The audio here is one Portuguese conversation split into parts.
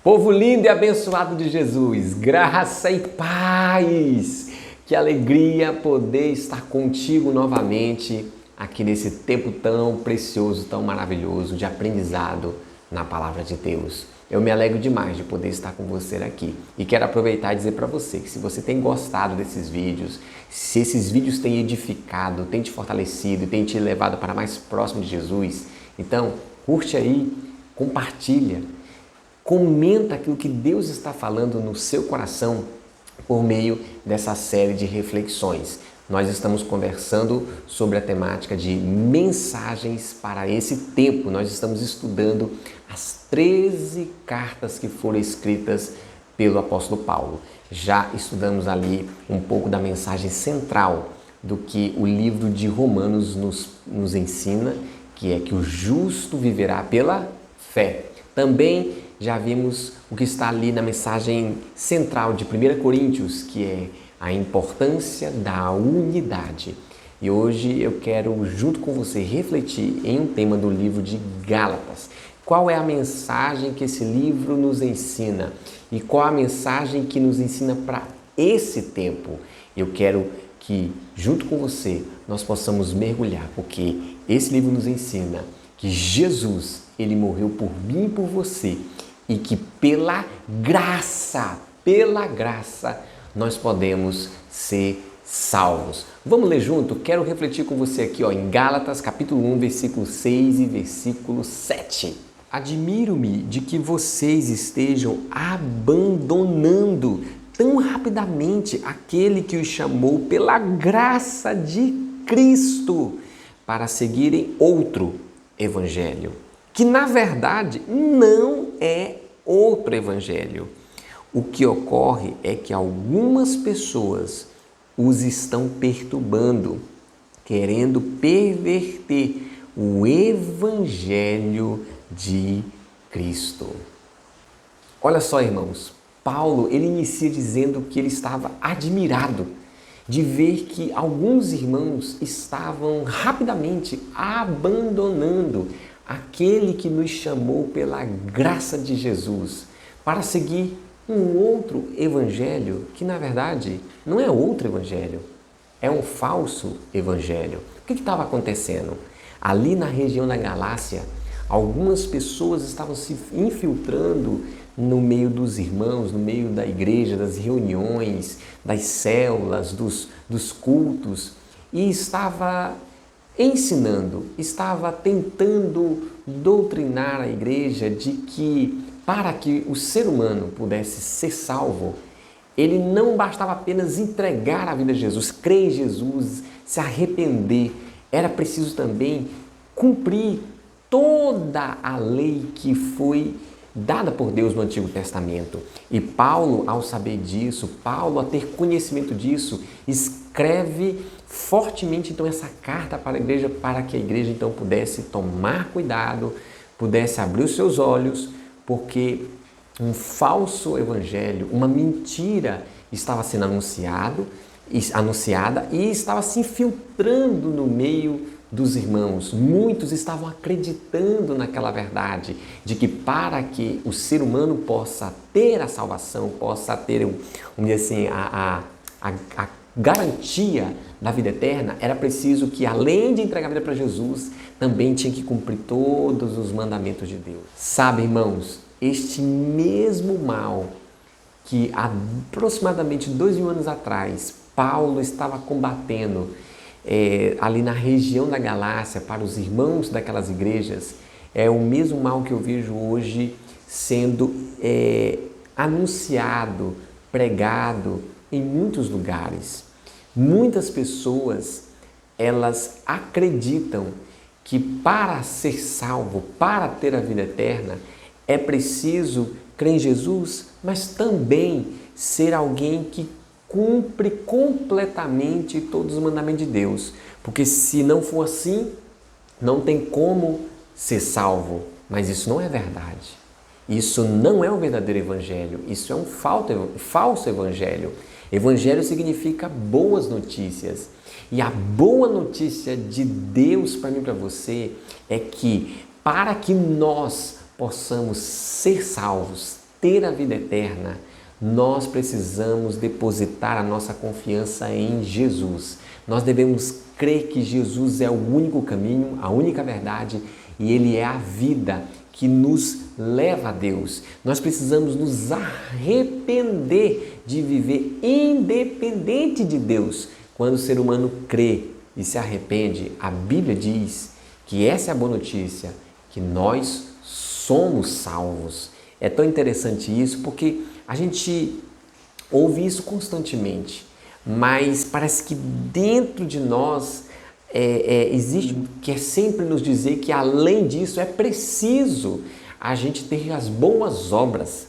Povo lindo e abençoado de Jesus, graça e paz, que alegria poder estar contigo novamente aqui nesse tempo tão precioso, tão maravilhoso de aprendizado na Palavra de Deus. Eu me alegro demais de poder estar com você aqui e quero aproveitar e dizer para você que se você tem gostado desses vídeos, se esses vídeos têm edificado, têm te fortalecido, têm te levado para mais próximo de Jesus, então curte aí, compartilha. Comenta aquilo que Deus está falando no seu coração por meio dessa série de reflexões. Nós estamos conversando sobre a temática de mensagens para esse tempo. Nós estamos estudando as 13 cartas que foram escritas pelo apóstolo Paulo. Já estudamos ali um pouco da mensagem central do que o livro de Romanos nos ensina, que é que o justo viverá pela fé. Também já vimos o que está ali na mensagem central de 1 Coríntios, que é a importância da unidade. E hoje eu quero, junto com você, refletir em um tema do livro de Gálatas. Qual é a mensagem que esse livro nos ensina? E qual a mensagem que nos ensina para esse tempo? Eu quero que, junto com você, nós possamos mergulhar, porque esse livro nos ensina que Jesus, ele morreu por mim e por você, e que pela graça, nós podemos ser salvos. Vamos ler junto? Quero refletir com você aqui em Gálatas capítulo 1, versículo 6 e versículo 7. Admiro-me de que vocês estejam abandonando tão rapidamente aquele que os chamou pela graça de Cristo para seguirem outro evangelho, que na verdade não é outro evangelho. O que ocorre é que algumas pessoas os estão perturbando, querendo perverter o evangelho de Cristo. Olha só, irmãos, Paulo, ele inicia dizendo que ele estava admirado de ver que alguns irmãos estavam rapidamente abandonando aquele que nos chamou pela graça de Jesus para seguir um outro evangelho que, na verdade, não é outro evangelho, é um falso evangelho. O que estava acontecendo? Ali na região da Galácia, algumas pessoas estavam se infiltrando no meio dos irmãos, no meio da igreja, das reuniões, das células, dos cultos, e estava ensinando, estava tentando doutrinar a igreja de que para que o ser humano pudesse ser salvo, ele não bastava apenas entregar a vida a Jesus, crer em Jesus, se arrepender, era preciso também cumprir toda a lei que foi dada por Deus no Antigo Testamento. E Paulo, ao saber disso, Paulo, a ter conhecimento disso, escreve fortemente então essa carta para a igreja, para que a igreja então pudesse tomar cuidado, pudesse abrir os seus olhos, porque um falso evangelho, uma mentira estava sendo anunciada e estava se infiltrando no meio dos irmãos. Muitos estavam acreditando naquela verdade de que para que o ser humano possa ter a salvação, possa ter, vamos dizer assim, a garantia da vida eterna, era preciso que, além de entregar a vida para Jesus, também tinha que cumprir todos os mandamentos de Deus. Sabe, irmãos, este mesmo mal que aproximadamente 2000 anos atrás Paulo estava combatendo ali na região da Galácia para os irmãos daquelas igrejas, é o mesmo mal que eu vejo hoje sendo anunciado, pregado em muitos lugares. Muitas pessoas, elas acreditam que para ser salvo, para ter a vida eterna, é preciso crer em Jesus, mas também ser alguém que cumpre completamente todos os mandamentos de Deus. Porque se não for assim, não tem como ser salvo. Mas isso não é verdade. Isso não é o verdadeiro evangelho. Isso é um falso evangelho. Evangelho significa boas notícias. E a boa notícia de Deus para mim e para você é que para que nós possamos ser salvos, ter a vida eterna, nós precisamos depositar a nossa confiança em Jesus. Nós devemos crer que Jesus é o único caminho, a única verdade e Ele é a vida que nos leva a Deus. Nós precisamos nos arrepender de viver independente de Deus. Quando o ser humano crê e se arrepende, a Bíblia diz que essa é a boa notícia, que nós somos salvos. É tão interessante isso porque a gente ouve isso constantemente, mas parece que dentro de nós existe quer sempre nos dizer que além disso é preciso a gente ter as boas obras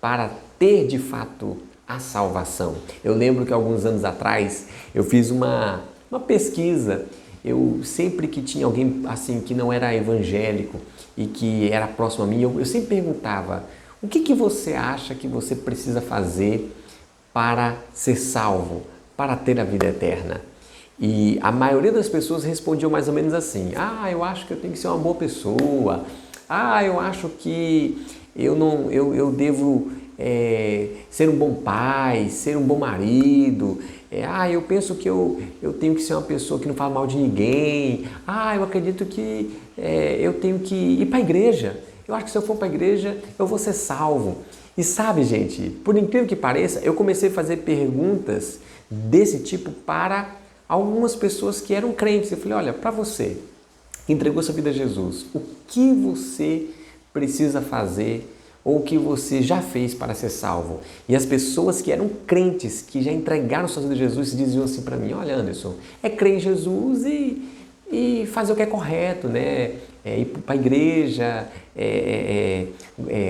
para ter de fato a salvação. Eu lembro que alguns anos atrás eu fiz uma pesquisa. Eu sempre que tinha alguém assim que não era evangélico e que era próximo a mim, eu sempre perguntava: o que você acha que você precisa fazer para ser salvo, para ter a vida eterna? E a maioria das pessoas respondiam mais ou menos assim: eu acho que eu tenho que ser uma boa pessoa, eu acho que eu devo ser um bom pai, ser um bom marido, eu penso que eu tenho que ser uma pessoa que não fala mal de ninguém, eu acredito que eu tenho que ir para a igreja, eu acho que se eu for para a igreja eu vou ser salvo. E sabe, gente, por incrível que pareça, eu comecei a fazer perguntas desse tipo para algumas pessoas que eram crentes. Eu falei: olha, para você que entregou sua vida a Jesus, o que você precisa fazer ou o que você já fez para ser salvo? E as pessoas que eram crentes, que já entregaram sua vida a Jesus, diziam assim para mim: olha, Anderson, é crer em Jesus e fazer o que é correto, né? Ir para a igreja,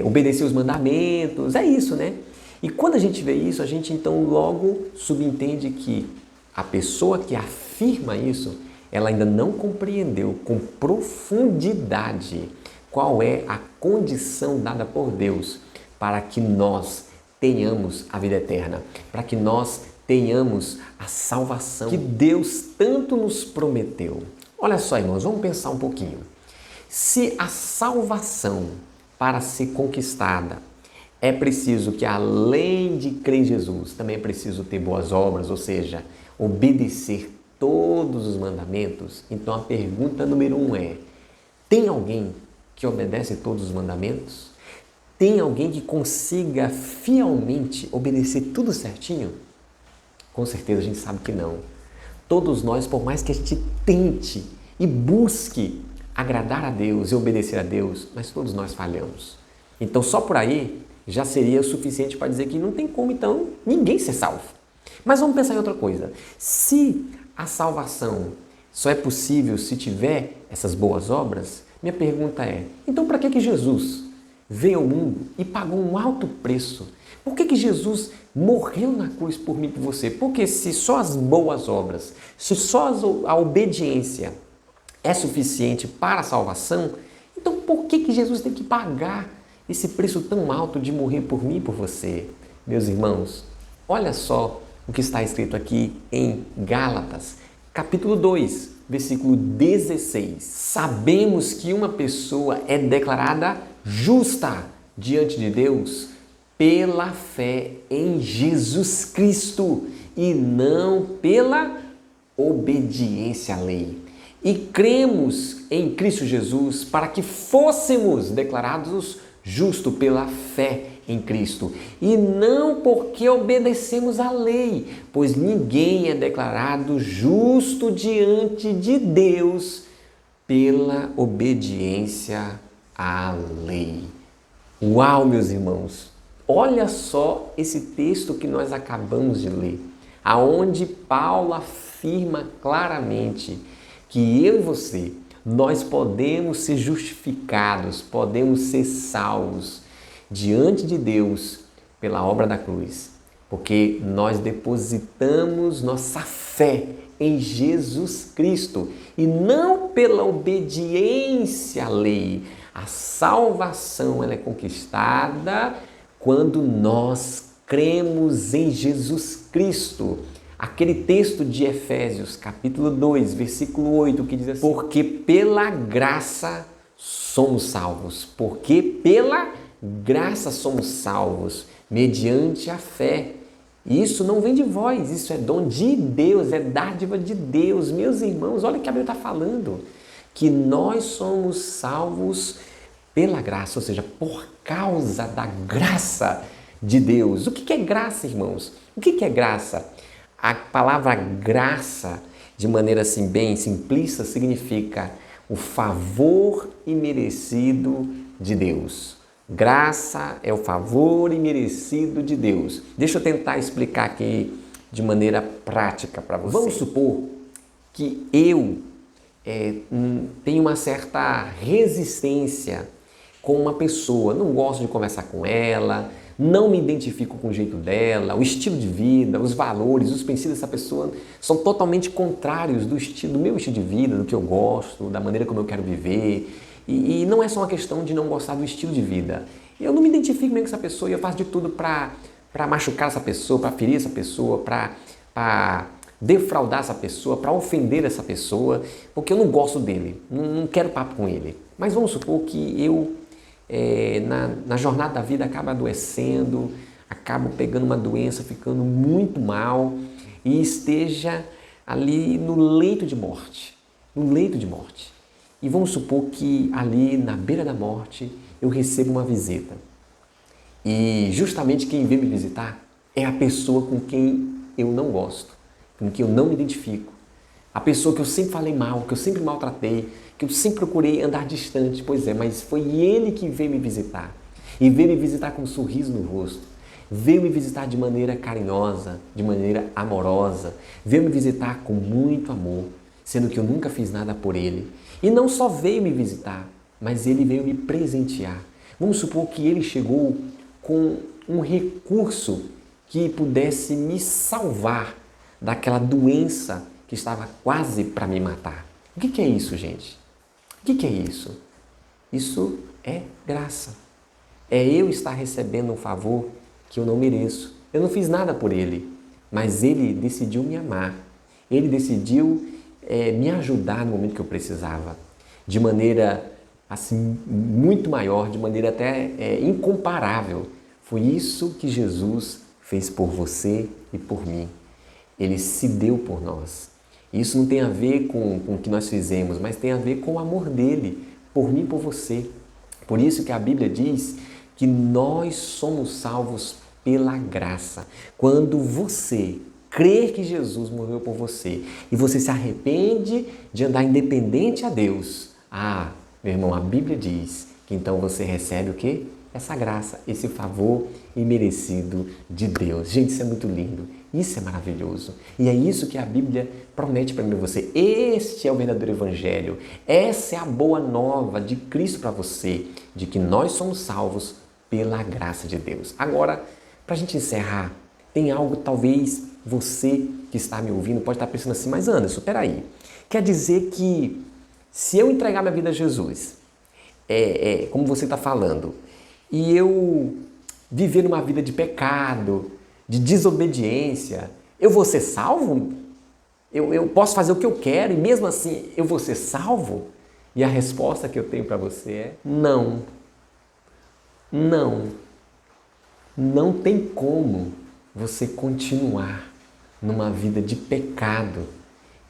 obedecer os mandamentos, é isso, né? E quando a gente vê isso, a gente então logo subentende que a pessoa que afirma isso, ela ainda não compreendeu com profundidade qual é a condição dada por Deus para que nós tenhamos a vida eterna, para que nós tenhamos a salvação que Deus tanto nos prometeu. Olha só, irmãos, vamos pensar um pouquinho. Se a salvação, para ser conquistada, é preciso que, além de crer em Jesus, também é preciso ter boas obras, ou seja, obedecer todos os mandamentos. Então a pergunta número 1 é: tem alguém que obedece todos os mandamentos? Tem alguém que consiga fielmente obedecer tudo certinho? Com certeza a gente sabe que não. Todos nós, por mais que a gente tente e busque agradar a Deus e obedecer a Deus, mas todos nós falhamos. Então só por aí já seria o suficiente para dizer que não tem como então ninguém ser salvo. Mas vamos pensar em outra coisa. Se a salvação só é possível se tiver essas boas obras, minha pergunta é: então para que Jesus veio ao mundo e pagou um alto preço? Por que Jesus morreu na cruz por mim e por você? Porque se só as boas obras, se só a obediência é suficiente para a salvação, então por que Jesus tem que pagar esse preço tão alto de morrer por mim e por você? Meus irmãos, olha só o que está escrito aqui em Gálatas, capítulo 2, versículo 16. Sabemos que uma pessoa é declarada justa diante de Deus pela fé em Jesus Cristo e não pela obediência à lei. E cremos em Cristo Jesus para que fôssemos declarados justos pela fé em Cristo, e não porque obedecemos à lei, pois ninguém é declarado justo diante de Deus pela obediência à lei. Uau, meus irmãos! Olha só esse texto que nós acabamos de ler, aonde Paulo afirma claramente que eu e você, nós podemos ser justificados, podemos ser salvos diante de Deus pela obra da cruz, porque nós depositamos nossa fé em Jesus Cristo e não pela obediência à lei. A salvação ela é conquistada quando nós cremos em Jesus Cristo. Aquele texto de Efésios, capítulo 2, versículo 8, que diz assim: porque pela graça somos salvos, porque pela graça somos salvos mediante a fé. E isso não vem de vós, isso é dom de Deus, é dádiva de Deus. Meus irmãos, olha o que a Bíblia está falando, que nós somos salvos pela graça, ou seja, por causa da graça de Deus. O que é graça, irmãos? O que é graça? A palavra graça, de maneira assim bem simplista, significa o favor imerecido de Deus. Graça é o favor imerecido de Deus. Deixa eu tentar explicar aqui de maneira prática para você. Vamos supor que eu tenho uma certa resistência com uma pessoa, não gosto de conversar com ela, não me identifico com o jeito dela, o estilo de vida, os valores, os princípios dessa pessoa são totalmente contrários do meu estilo de vida, do que eu gosto, da maneira como eu quero viver. E não é só uma questão de não gostar do estilo de vida. Eu não me identifico mesmo com essa pessoa e eu faço de tudo para machucar essa pessoa, para ferir essa pessoa, para defraudar essa pessoa, para ofender essa pessoa, porque eu não gosto dele, não quero papo com ele. Mas vamos supor que eu, na jornada da vida, acabo adoecendo, acabo pegando uma doença, ficando muito mal e esteja ali no leito de morte, E vamos supor que ali na beira da morte eu recebo uma visita. E justamente quem vem me visitar é a pessoa com quem eu não gosto, com quem eu não me identifico. A pessoa que eu sempre falei mal, que eu sempre maltratei, que eu sempre procurei andar distante. Pois é, mas foi ele que veio me visitar. E veio me visitar com um sorriso no rosto. Veio me visitar de maneira carinhosa, de maneira amorosa. Veio me visitar com muito amor, sendo que eu nunca fiz nada por ele. E não só veio me visitar, mas ele veio me presentear. Vamos supor que ele chegou com um recurso que pudesse me salvar daquela doença que estava quase para me matar. O que é isso, gente? O que é isso? Isso é graça. É eu estar recebendo um favor que eu não mereço. Eu não fiz nada por ele, mas ele decidiu me amar. Ele decidiu me ajudar no momento que eu precisava, de maneira assim muito maior, de maneira até incomparável. Foi isso que Jesus fez por você e por mim. Ele se deu por nós. Isso não tem a ver com o que nós fizemos, mas tem a ver com o amor dele, por mim e por você. Por isso que a Bíblia diz que nós somos salvos pela graça. Quando você crer que Jesus morreu por você e você se arrepende de andar independente a Deus, meu irmão, a Bíblia diz que então você recebe o quê? Essa graça, esse favor imerecido de Deus. Gente, isso é muito lindo, isso é maravilhoso. E é isso que a Bíblia promete para mim e você. Este é o verdadeiro evangelho, essa é a boa nova de Cristo para você, de que nós somos salvos pela graça de Deus. Agora, para a gente encerrar, tem algo talvez você que está me ouvindo pode estar pensando assim, mas Anderson, peraí, quer dizer que se eu entregar minha vida a Jesus, como você está falando, e eu viver uma vida de pecado, de desobediência, eu vou ser salvo? Eu posso fazer o que eu quero e mesmo assim eu vou ser salvo? E a resposta que eu tenho para você é não. Não. Não tem como você continuar numa vida de pecado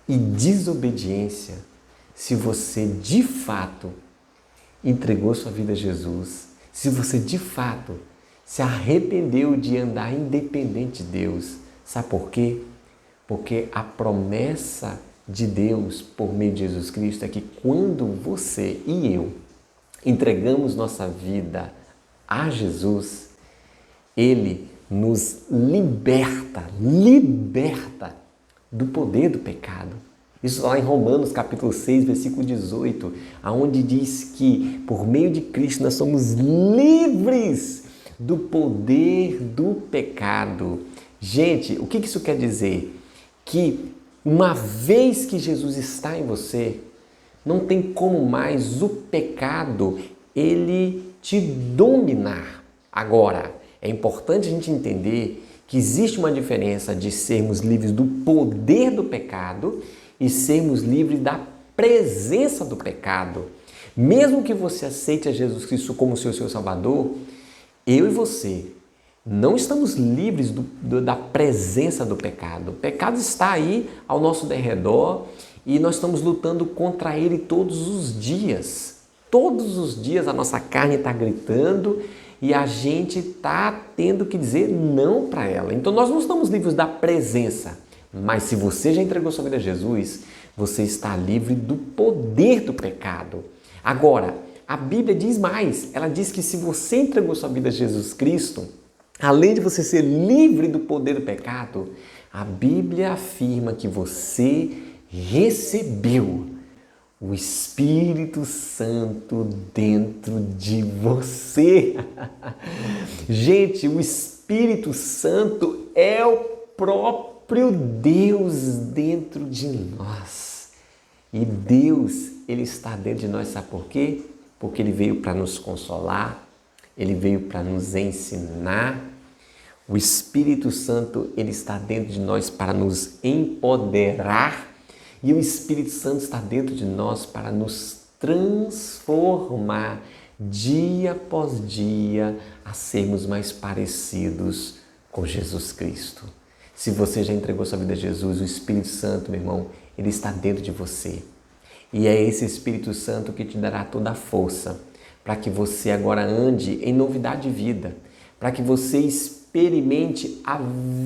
e desobediência se você de fato entregou sua vida a Jesus, se você de fato se arrependeu de andar independente de Deus. Sabe por quê? Porque a promessa de Deus por meio de Jesus Cristo é que quando você e eu entregamos nossa vida a Jesus, Ele nos liberta do poder do pecado. Isso lá em Romanos capítulo 6, versículo 18, aonde diz que por meio de Cristo nós somos livres do poder do pecado. Gente, o que isso quer dizer? Que uma vez que Jesus está em você, não tem como mais o pecado ele te dominar. Agora, é importante a gente entender que existe uma diferença de sermos livres do poder do pecado e sermos livres da presença do pecado. Mesmo que você aceite a Jesus Cristo como seu Salvador, eu e você não estamos livres da presença do pecado. O pecado está aí ao nosso derredor e nós estamos lutando contra ele todos os dias. Todos os dias a nossa carne está gritando e a gente está tendo que dizer não para ela. Então nós não estamos livres da presença, mas se você já entregou sua vida a Jesus, você está livre do poder do pecado. Agora, a Bíblia diz mais, ela diz que se você entregou sua vida a Jesus Cristo, além de você ser livre do poder do pecado, a Bíblia afirma que você recebeu o Espírito Santo dentro de você. Gente, o Espírito Santo é o próprio Deus dentro de nós. E Deus, Ele está dentro de nós, sabe por quê? Porque Ele veio para nos consolar, Ele veio para nos ensinar. O Espírito Santo, Ele está dentro de nós para nos empoderar. E o Espírito Santo está dentro de nós para nos transformar dia após dia a sermos mais parecidos com Jesus Cristo. Se você já entregou sua vida a Jesus, o Espírito Santo, meu irmão, ele está dentro de você. E é esse Espírito Santo que te dará toda a força para que você agora ande em novidade de vida, para que você experimente a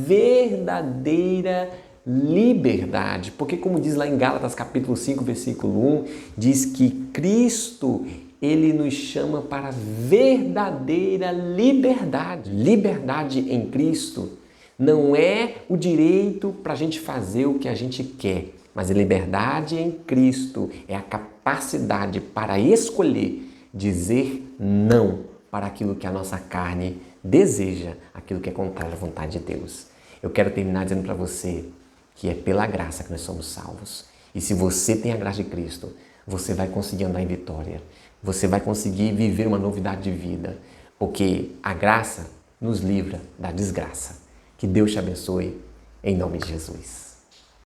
verdadeira liberdade, porque como diz lá em Gálatas capítulo 5, versículo 1, diz que Cristo, Ele nos chama para verdadeira liberdade. Liberdade em Cristo não é o direito para a gente fazer o que a gente quer, mas a liberdade em Cristo é a capacidade para escolher dizer não para aquilo que a nossa carne deseja, aquilo que é contrário à vontade de Deus. Eu quero terminar dizendo para você que é pela graça que nós somos salvos. E se você tem a graça de Cristo, você vai conseguir andar em vitória. Você vai conseguir viver uma novidade de vida, porque a graça nos livra da desgraça. Que Deus te abençoe, em nome de Jesus.